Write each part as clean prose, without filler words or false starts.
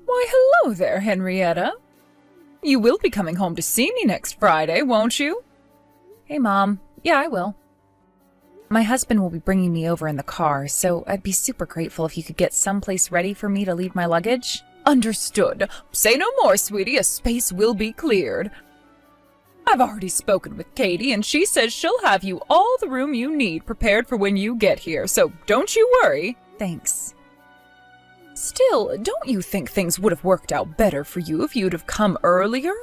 Why, hello there, Henrietta. You will be coming home to see me next Friday, won't you? Hey, Mom. Yeah, I will. My husband will be bringing me over in the car, so I'd be super grateful if you could get someplace ready for me to leave my luggage. Understood. Say no more, sweetie. A space will be cleared. I've already spoken with Katie, and she says she'll have you all the room you need prepared for when you get here, so don't you worry. Thanks. Still, don't you think things would have worked out better for you if you'd have come earlier?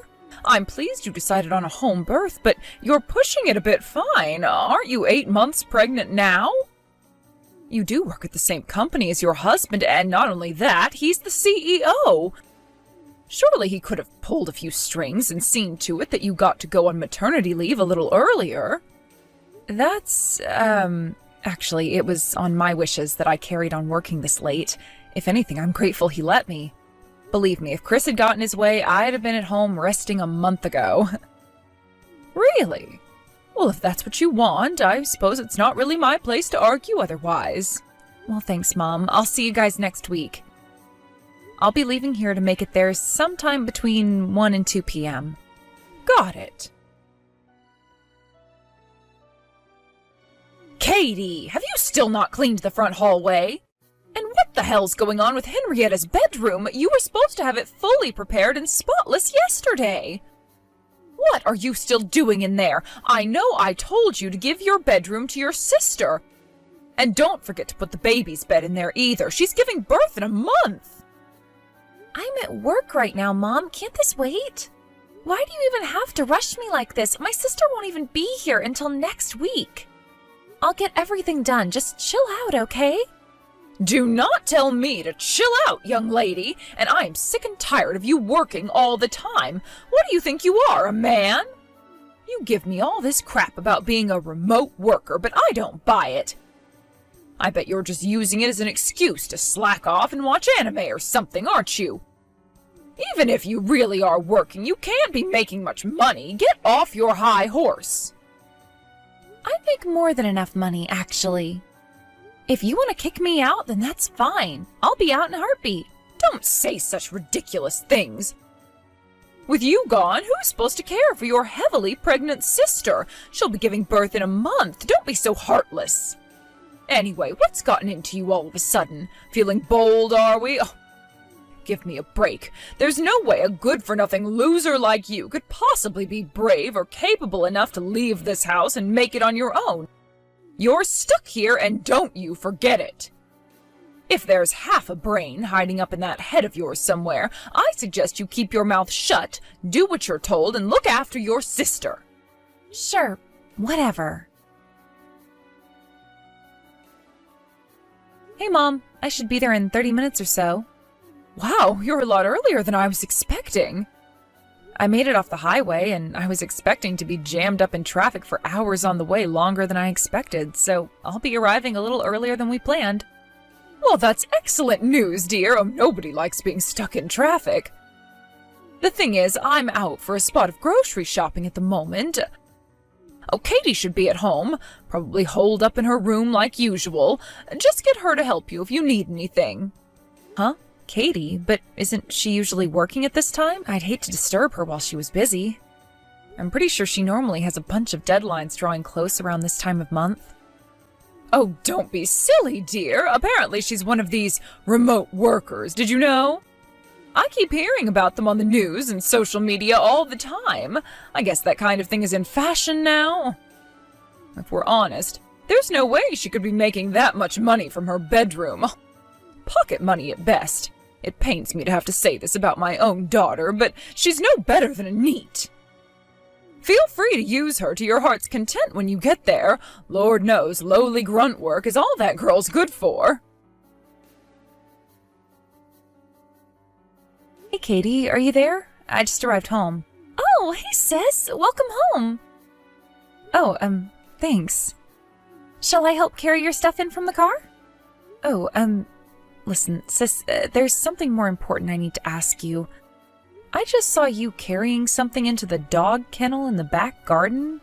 I'm pleased you decided on a home birth, but you're pushing it a bit fine. Aren't you 8 months pregnant now? You do work at the same company as your husband, and not only that, he's the CEO. Surely he could have pulled a few strings and seen to it that you got to go on maternity leave a little earlier. That's, actually, it was on my wishes that I carried on working this late. If anything, I'm grateful he let me. Believe me, if Chris had gotten his way, I'd have been at home resting a month ago. Really? Well, if that's what you want, I suppose it's not really my place to argue otherwise. Well, thanks, Mom. I'll see you guys next week. I'll be leaving here to make it there sometime between 1 and 2 p.m. Got it. Katie, have you still not cleaned the front hallway? And what the hell's going on with Henrietta's bedroom? You were supposed to have it fully prepared and spotless yesterday. What are you still doing in there? I know I told you to give your bedroom to your sister. And don't forget to put the baby's bed in there either. She's giving birth in a month. I'm at work right now, Mom. Can't this wait? Why do you even have to rush me like this? My sister won't even be here until next week. I'll get everything done. Just chill out, okay? Do not tell me to chill out, young lady, and I am sick and tired of you working all the time. What do you think you are, a man? You give me all this crap about being a remote worker, but I don't buy it. I bet you're just using it as an excuse to slack off and watch anime or something, aren't you? Even if you really are working, you can't be making much money. Get off your high horse. I make more than enough money, actually. If you want to kick me out, then that's fine. I'll be out in a heartbeat. Don't say such ridiculous things. With you gone, who's supposed to care for your heavily pregnant sister? She'll be giving birth in a month. Don't be so heartless. Anyway, what's gotten into you all of a sudden? Feeling bold, are we? Oh, give me a break. There's no way a good-for-nothing loser like you could possibly be brave or capable enough to leave this house and make it on your own. You're stuck here, and don't you forget it. If there's half a brain hiding up in that head of yours somewhere, I suggest you keep your mouth shut, do what you're told, and look after your sister. Sure, whatever. Hey, Mom, I should be there in 30 minutes or so. Wow, you're a lot earlier than I was expecting. I made it off the highway, and I was expecting to be jammed up in traffic for hours on the way, longer than I expected, so I'll be arriving a little earlier than we planned. Well, that's excellent news, dear. Oh, nobody likes being stuck in traffic. The thing is, I'm out for a spot of grocery shopping at the moment. Oh, Katie should be at home, probably holed up in her room like usual. Just get her to help you if you need anything. Huh? Katie? But isn't she usually working at this time? I'd hate to disturb her while she was busy. I'm pretty sure she normally has a bunch of deadlines drawing close around this time of month. Oh, don't be silly, dear. Apparently she's one of these remote workers. Did you know? I keep hearing about them on the news and social media all the time. I guess that kind of thing is in fashion now. If we're honest, there's no way she could be making that much money from her bedroom. Pocket money at best. It pains me to have to say this about my own daughter, but she's no better than a NEET. Feel free to use her to your heart's content when you get there. Lord knows lowly grunt work is all that girl's good for. Hey, Katie, are you there? I just arrived home. Oh, hey, sis. Welcome home. Oh, thanks. Shall I help carry your stuff in from the car? Oh, listen, sis, there's something more important I need to ask you. I just saw you carrying something into the dog kennel in the back garden.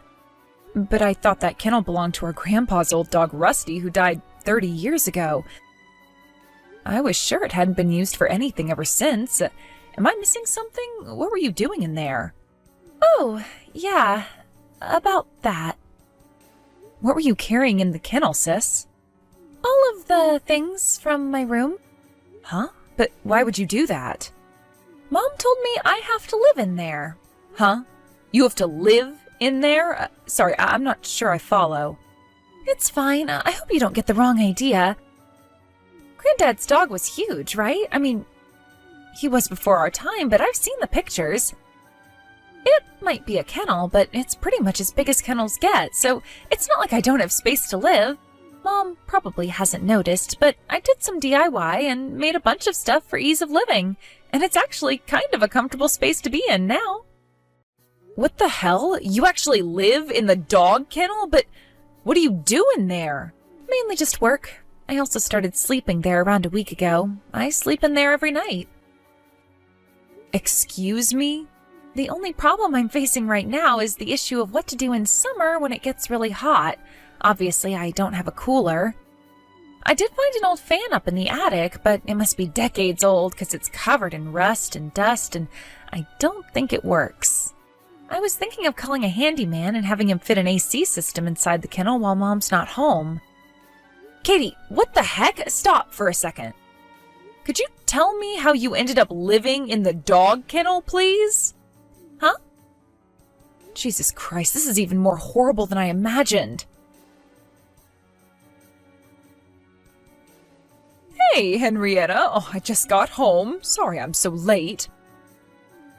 But I thought that kennel belonged to our grandpa's old dog, Rusty, who died 30 years ago. I was sure it hadn't been used for anything ever since. Am I missing something? What were you doing in there? Oh, yeah, about that. What were you carrying in the kennel, sis? All of the things from my room. Huh? But why would you do that? Mom told me I have to live in there. Huh? You have to live in there? Sorry, I'm not sure I follow. It's fine. I hope you don't get the wrong idea. Granddad's dog was huge, right? I mean, he was before our time, but I've seen the pictures. It might be a kennel, but it's pretty much as big as kennels get, so it's not like I don't have space to live. Mom probably hasn't noticed, but I did some DIY and made a bunch of stuff for ease of living, and it's actually kind of a comfortable space to be in now. What the hell? You actually live in the dog kennel? But what do you do in there? Mainly just work. I also started sleeping there around a week ago. I sleep in there every night. Excuse me? The only problem I'm facing right now is the issue of what to do in summer when it gets really hot. Obviously, I don't have a cooler. I did find an old fan up in the attic, but it must be decades old because it's covered in rust and dust, and I don't think it works. I was thinking of calling a handyman and having him fit an AC system inside the kennel while Mom's not home. Katie, what the heck? Stop for a second. Could you tell me how you ended up living in the dog kennel, please? Huh? Jesus Christ, this is even more horrible than I imagined. Hey, Henrietta. Oh, I just got home. Sorry I'm so late.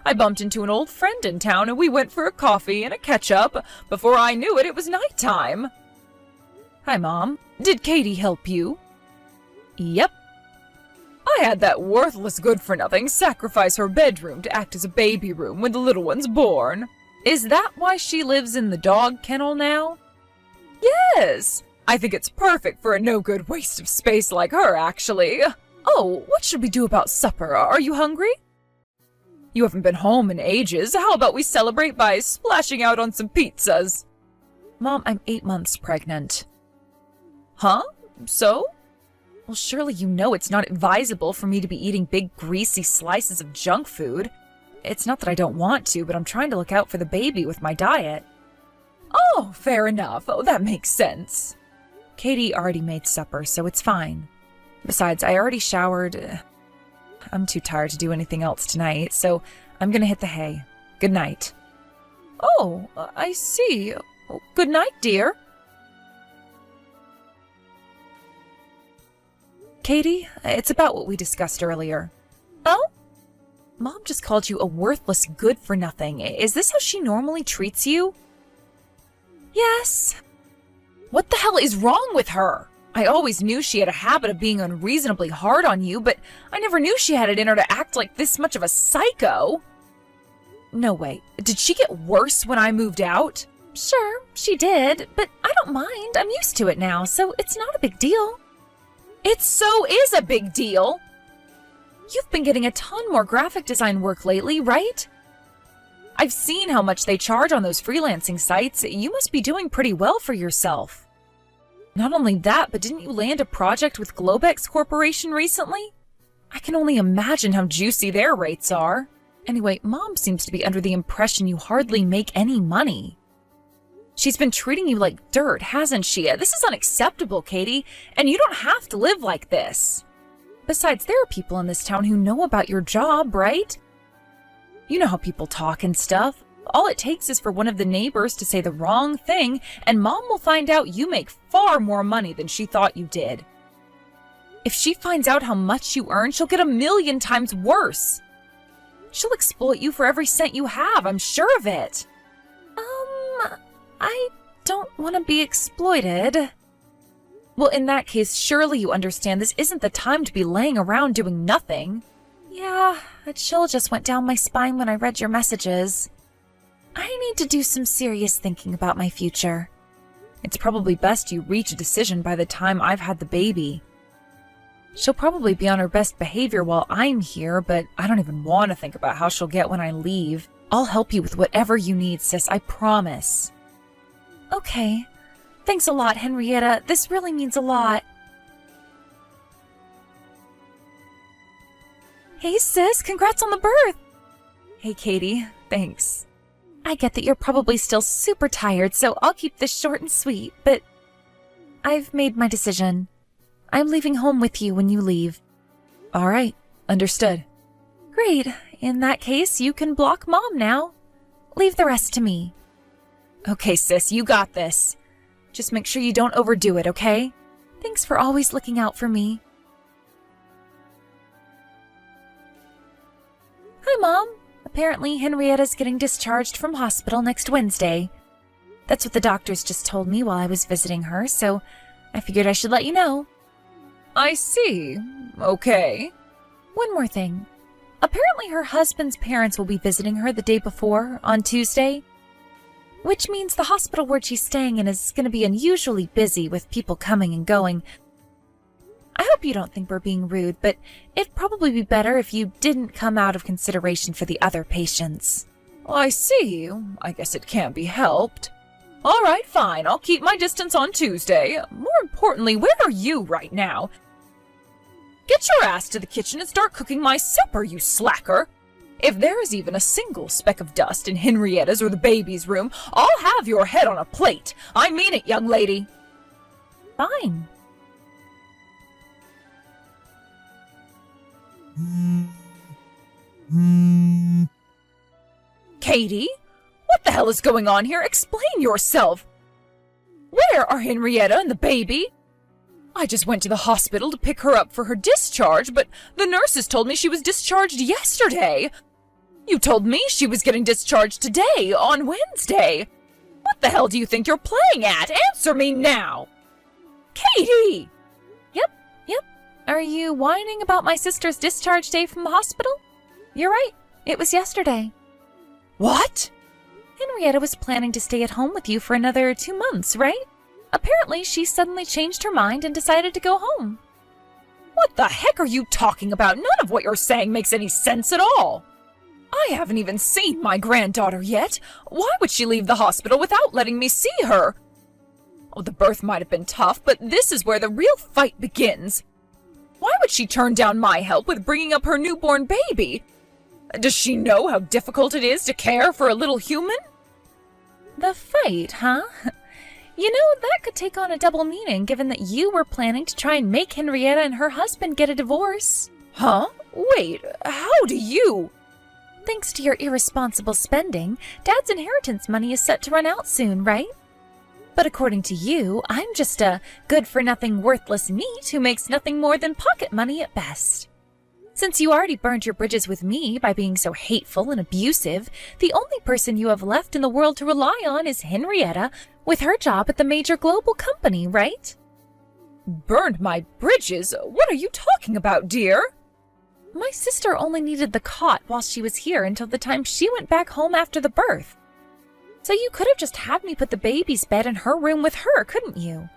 I bumped into an old friend in town and we went for a coffee and a catch-up. Before I knew it, it was nighttime. Hi, Mom. Did Katie help you? Yep. I had that worthless good-for-nothing sacrifice her bedroom to act as a baby room when the little one's born. Is that why she lives in the dog kennel now? Yes. I think it's perfect for a no-good waste of space like her, actually. Oh, what should we do about supper? Are you hungry? You haven't been home in ages. How about we celebrate by splashing out on some pizzas? Mom, I'm 8 months pregnant. Huh? So? Well, surely you know it's not advisable for me to be eating big, greasy slices of junk food. It's not that I don't want to, but I'm trying to look out for the baby with my diet. Oh, fair enough. Oh, that makes sense. Katie already made supper, so it's fine. Besides, I already showered. I'm too tired to do anything else tonight, so I'm gonna hit the hay. Good night. Oh, I see. Good night, dear. Katie, it's about what we discussed earlier. Oh? Mom just called you a worthless good-for-nothing. Is this how she normally treats you? Yes. What the hell is wrong with her? I always knew she had a habit of being unreasonably hard on you, but I never knew she had it in her to act like this much of a psycho. No way. Did she get worse when I moved out? Sure, she did, but I don't mind. I'm used to it now, so it's not a big deal. It so is a big deal. You've been getting a ton more graphic design work lately, right? I've seen how much they charge on those freelancing sites. You must be doing pretty well for yourself. Not only that, but didn't you land a project with Globex Corporation recently? I can only imagine how juicy their rates are. Anyway, Mom seems to be under the impression you hardly make any money. She's been treating you like dirt, hasn't she? This is unacceptable, Katie, and you don't have to live like this. Besides, there are people in this town who know about your job, right? You know how people talk and stuff. All it takes is for one of the neighbors to say the wrong thing, and Mom will find out you make far more money than she thought you did. If she finds out how much you earn, she'll get 1,000,000 times worse. She'll exploit you for every cent you have, I'm sure of it. I don't want to be exploited. Well, in that case, surely you understand this isn't the time to be laying around doing nothing. Yeah, a chill just went down my spine when I read your messages. I need to do some serious thinking about my future. It's probably best you reach a decision by the time I've had the baby. She'll probably be on her best behavior while I'm here, but I don't even want to think about how she'll get when I leave. I'll help you with whatever you need, sis, I promise. Okay. Thanks a lot, Henrietta. This really means a lot. Hey sis, congrats on the birth! Hey Katie, thanks. I get that you're probably still super tired, so I'll keep this short and sweet, but I've made my decision. I'm leaving home with you when you leave. All right, understood. Great. In that case, you can block Mom now. Leave the rest to me. Okay, sis, you got this. Just make sure you don't overdo it, okay? Thanks for always looking out for me. Hi, Mom. Apparently, Henrietta's getting discharged from hospital next Wednesday. That's what the doctors just told me while I was visiting her, so I figured I should let you know. I see. Okay. One more thing. Apparently her husband's parents will be visiting her the day before, on Tuesday. Which means the hospital ward she's staying in is going to be unusually busy with people coming and going. I hope you don't think we're being rude, but it'd probably be better if you didn't come out of consideration for the other patients. I see. I guess it can't be helped. All right, fine. I'll keep my distance on Tuesday. More importantly, where are you right now? Get your ass to the kitchen and start cooking my supper, you slacker. If there is even a single speck of dust in Henrietta's or the baby's room, I'll have your head on a plate. I mean it, young lady. Fine. Katie? What the hell is going on here? Explain yourself. Where are Henrietta and the baby? I just went to the hospital to pick her up for her discharge, but the nurses told me she was discharged yesterday. You told me she was getting discharged today, on Wednesday. What the hell do you think you're playing at? Answer me now. Katie! Yep. Are you whining about my sister's discharge day from the hospital? You're right. It was yesterday. What? Henrietta was planning to stay at home with you for another 2 months, right? Apparently, she suddenly changed her mind and decided to go home. What the heck are you talking about? None of what you're saying makes any sense at all. I haven't even seen my granddaughter yet. Why would she leave the hospital without letting me see her? Oh, the birth might have been tough, but this is where the real fight begins. Why would she turn down my help with bringing up her newborn baby? Does she know how difficult it is to care for a little human? The fight, huh? You know, that could take on a double meaning given that you were planning to try and make Henrietta and her husband get a divorce. Huh? Wait, how do you? Thanks to your irresponsible spending, Dad's inheritance money is set to run out soon, right? But according to you, I'm just a good-for-nothing worthless neat who makes nothing more than pocket money at best. Since you already burned your bridges with me by being so hateful and abusive, the only person you have left in the world to rely on is Henrietta with her job at the major global company, right? Burned my bridges? What are you talking about, dear? My sister only needed the cot while she was here until the time she went back home after the birth. So you could have just had me put the baby's bed in her room with her, couldn't you?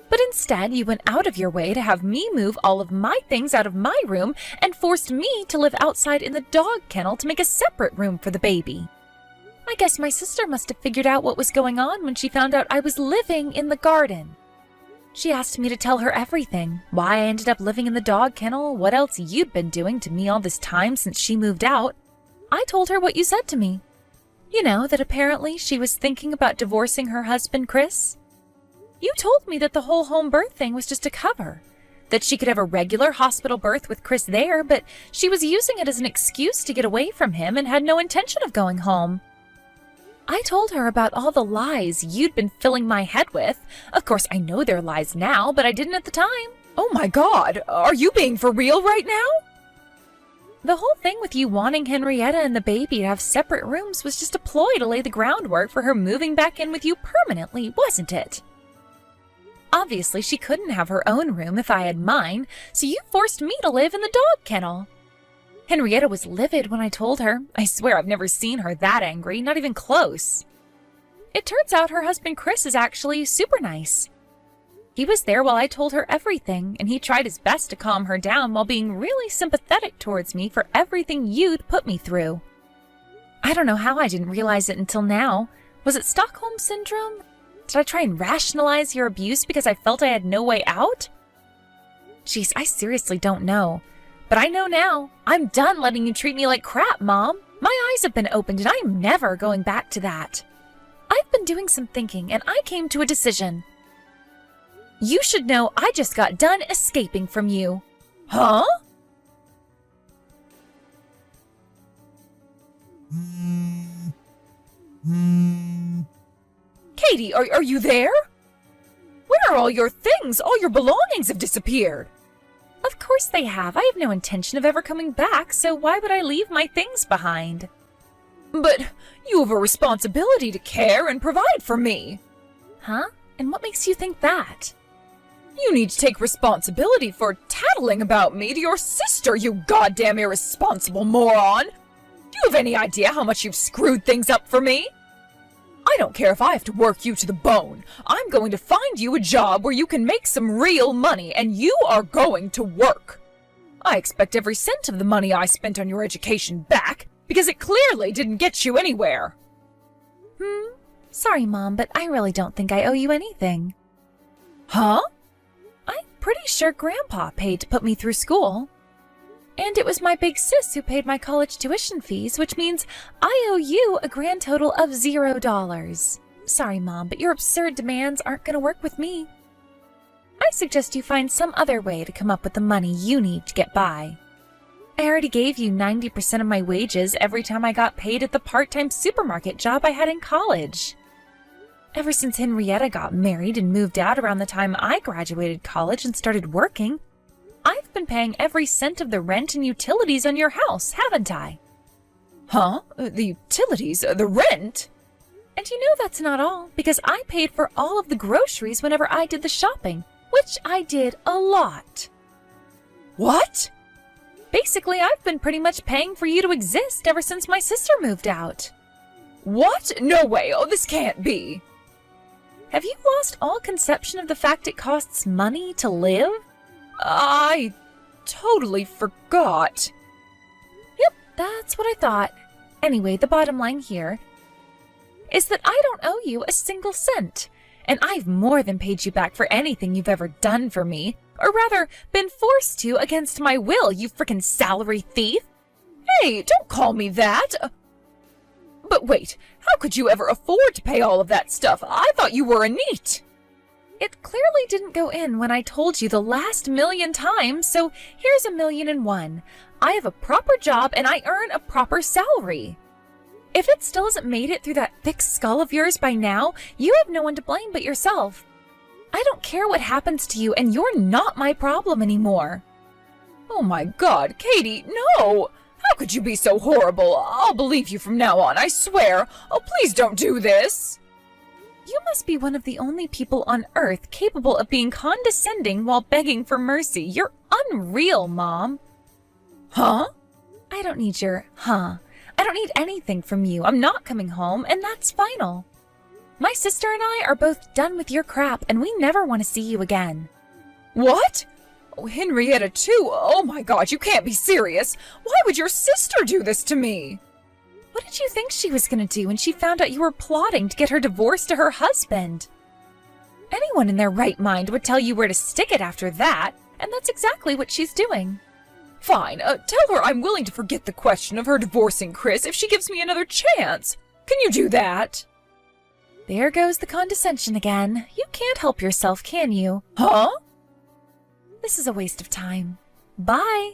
But instead, you went out of your way to have me move all of my things out of my room and forced me to live outside in the dog kennel to make a separate room for the baby. I guess my sister must have figured out what was going on when she found out I was living in the garden. She asked me to tell her everything, why I ended up living in the dog kennel, what else you'd been doing to me all this time since she moved out. I told her what you said to me. You know, that apparently she was thinking about divorcing her husband, Chris. You told me that the whole home birth thing was just a cover, that she could have a regular hospital birth with Chris there, but she was using it as an excuse to get away from him and had no intention of going home. I told her about all the lies you'd been filling my head with. Of course, I know they're lies now, but I didn't at the time. Oh my God, are you being for real right now? The whole thing with you wanting Henrietta and the baby to have separate rooms was just a ploy to lay the groundwork for her moving back in with you permanently, wasn't it? Obviously, she couldn't have her own room if I had mine, so you forced me to live in the dog kennel. Henrietta was livid when I told her. I swear I've never seen her that angry, not even close. It turns out her husband Chris is actually super nice. He was there while I told her everything, and he tried his best to calm her down while being really sympathetic towards me for everything you'd put me through. I don't know how I didn't realize it until now. Was it Stockholm Syndrome? Did I try and rationalize your abuse because I felt I had no way out? Geez, I seriously don't know. But I know now. I'm done letting you treat me like crap, Mom. My eyes have been opened and I am never going back to that. I've been doing some thinking and I came to a decision. You should know I just got done escaping from you. Huh? Katie, are you there? Where are all your things? All your belongings have disappeared. Of course they have. I have no intention of ever coming back, so why would I leave my things behind? But you have a responsibility to care and provide for me. Huh? And what makes you think that? You need to take responsibility for tattling about me to your sister, you goddamn irresponsible moron! Do you have any idea how much you've screwed things up for me? I don't care if I have to work you to the bone. I'm going to find you a job where you can make some real money, and you are going to work. I expect every cent of the money I spent on your education back, because it clearly didn't get you anywhere. Sorry, Mom, but I really don't think I owe you anything. Huh? I'm pretty sure Grandpa paid to put me through school. And it was my big sis who paid my college tuition fees, which means I owe you a grand total of $0. Sorry, Mom, but your absurd demands aren't going to work with me. I suggest you find some other way to come up with the money you need to get by. I already gave you 90% of my wages every time I got paid at the part-time supermarket job I had in college. Ever since Henrietta got married and moved out around the time I graduated college and started working, I've been paying every cent of the rent and utilities on your house, haven't I? Huh? The utilities? The rent? And you know that's not all, because I paid for all of the groceries whenever I did the shopping, which I did a lot. What? Basically, I've been pretty much paying for you to exist ever since my sister moved out. What? No way. Oh, this can't be. Have you lost all conception of the fact it costs money to live? I totally forgot. Yep, that's what I thought. Anyway, the bottom line here is that I don't owe you a single cent, and I've more than paid you back for anything you've ever done for me, or rather, been forced to against my will, you frickin' salary thief. Hey, don't call me that. But wait, how could you ever afford to pay all of that stuff? I thought you were a NEET. It clearly didn't go in when I told you the last million times, so here's 1,000,001. I have a proper job and I earn a proper salary. If it still hasn't made it through that thick skull of yours by now, you have no one to blame but yourself. I don't care what happens to you, and you're not my problem anymore. Oh my God, Katie, no! How could you be so horrible? I'll believe you from now on, I swear. Oh, please don't do this. You must be one of the only people on Earth capable of being condescending while begging for mercy. You're unreal, Mom. Huh? I don't need your huh. I don't need anything from you. I'm not coming home, and that's final. My sister and I are both done with your crap, and we never want to see you again. What? Oh, Henrietta too? Oh my God, you can't be serious. Why would your sister do this to me? What did you think she was going to do when she found out you were plotting to get her divorced to her husband? Anyone in their right mind would tell you where to stick it after that, and that's exactly what she's doing. Fine, tell her I'm willing to forget the question of her divorcing Chris if she gives me another chance. Can you do that? There goes the condescension again. You can't help yourself, can you? Huh? This is a waste of time. Bye.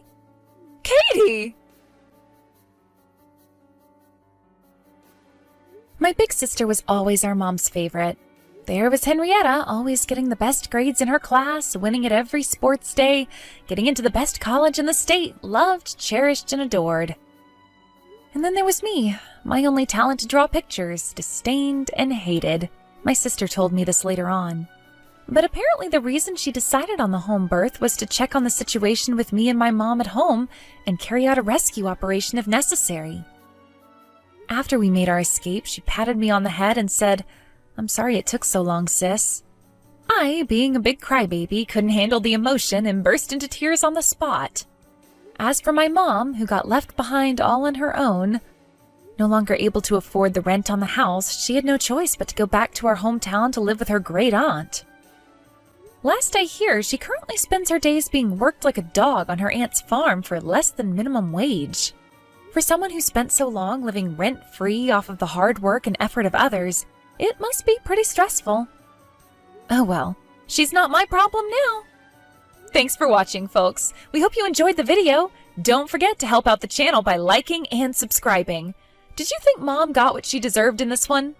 Katie! My big sister was always our mom's favorite. There was Henrietta, always getting the best grades in her class, winning at every sports day, getting into the best college in the state, loved, cherished, and adored. And then there was me, my only talent to draw pictures, disdained and hated. My sister told me this later on. But apparently the reason she decided on the home birth was to check on the situation with me and my mom at home and carry out a rescue operation if necessary. After we made our escape, she patted me on the head and said, "I'm sorry it took so long, sis." I, being a big crybaby, couldn't handle the emotion and burst into tears on the spot. As for my mom, who got left behind all on her own, no longer able to afford the rent on the house, she had no choice but to go back to our hometown to live with her great aunt. Last I hear, she currently spends her days being worked like a dog on her aunt's farm for less than minimum wage. For someone who spent so long living rent-free off of the hard work and effort of others, it must be pretty stressful. Oh well, she's not my problem now. Thanks for watching, folks. We hope you enjoyed the video. Don't forget to help out the channel by liking and subscribing. Did you think Mom got what she deserved in this one?